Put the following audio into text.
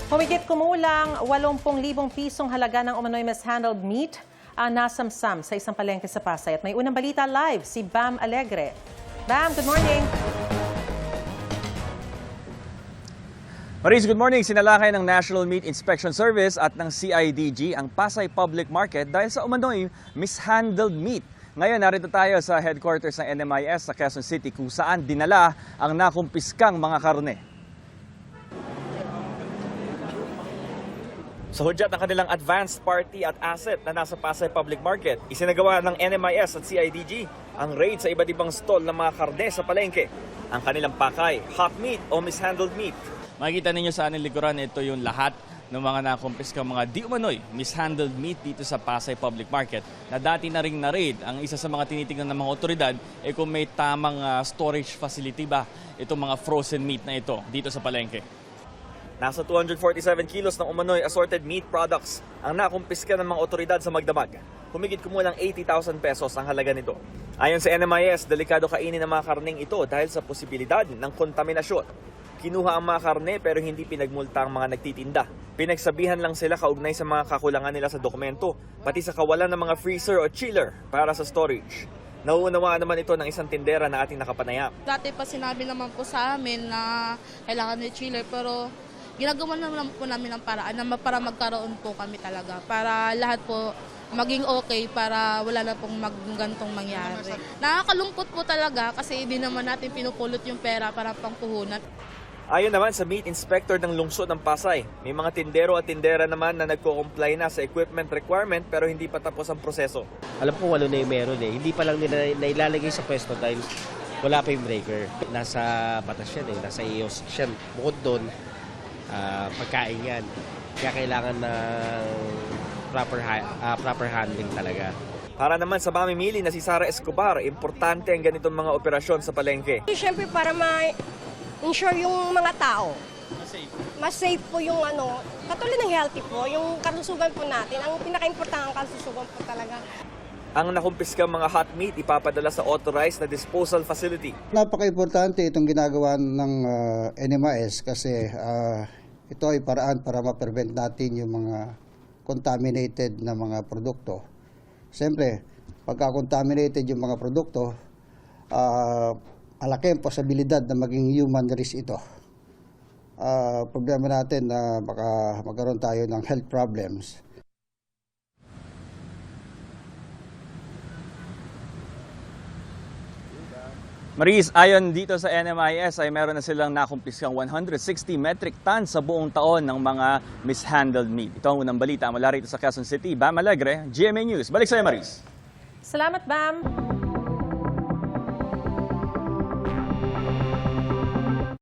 Humigit kumulang 80,000 pisong halaga ng umano'y mishandled meat ang nasamsam sa isang palengke sa Pasay. At may unang balita live, si Bam Alegre. Bam, good morning. Maris, good morning. Sinalakay ng National Meat Inspection Service at ng CIDG ang Pasay Public Market dahil sa umano'y mishandled meat. Ngayon, narito tayo sa headquarters ng NMIS sa Quezon City kung saan dinala ang nakumpiskang mga karne. Sa hudyat ng kanilang advanced party at asset na nasa Pasay Public Market, isinagawa ng NMIS at CIDG ang raid sa iba't ibang stall ng mga karne sa palengke. Ang kanilang pakay, hot meat o mishandled meat. Makikita ninyo sa aning likuran, ito yung lahat ng mga nakumpiskang mga di umano'y mishandled meat dito sa Pasay Public Market na dati na ring na-raid. Ang isa sa mga tinitingnan ng mga otoridad ay kung may tamang storage facility ba itong mga frozen meat na ito dito sa palengke. Nasa 247 kilos ng umano'y assorted meat products ang nakumpiska ng mga otoridad sa Magdamag. Humigit kumulang 80,000 pesos ang halaga nito. Ayon sa NMIS, delikado kainin ang mga karneng ito dahil sa posibilidad ng kontaminasyon. Kinuha ang mga karne pero hindi pinagmulta ang mga nagtitinda. Pinagsabihan lang sila kaugnay sa mga kakulangan nila sa dokumento, pati sa kawalan ng mga freezer o chiller para sa storage. Nauunawaan naman ito ng isang tindera na ating nakapanayam. Dati pa sinabi naman po sa amin na kailangan ng chiller pero ginagawa naman po namin ng paraan para magkaroon po kami talaga. Para lahat po maging okay, para wala na pong gantong mangyari. Nakakalungkot po talaga kasi hindi naman natin pinupulot yung pera para pangpuhunan. Ayon naman sa meat inspector ng lungsod ng Pasay, may mga tindero at tindera naman na nagko-comply na sa equipment requirement pero hindi pa tapos ang proseso. Alam ko walo na yung meron eh. Hindi pa lang nila nailalagay sa pwesto dahil wala pa yung breaker. Nasa batas yan eh, nasa EOS yan. Bukod doon, pagkain yan. Kaya kailangan ng proper handling talaga. Para naman sa mamimili na si Sara Escobar, importante ang ganitong mga operasyon sa palengke. Siyempre para ma-ensure yung mga tao. Mas safe po yung katulad ng healthy po, yung kalusugan po natin. Ang pinaka-importante ang kalusugan po talaga. Ang nakumpiskang mga hot meat ipapadala sa authorized na disposal facility. Napaka-importante itong ginagawa ng NMIS kasi ito ay paraan para ma-prevent natin yung mga contaminated na mga produkto. Siyempre, pagka-contaminated yung mga produkto, malaki ang posibilidad na maging human risk ito. Problema natin na baka magkaroon tayo ng health problems. Maris, ayon dito sa NMIS ay meron na silang nakumpiskang 160 metric tons sa buong taon ng mga mishandled meat. Ito ang unang balita mula rito sa Quezon City. Bam Alegre, GMA News. Balik sa'yo, Maris. Salamat, Bam.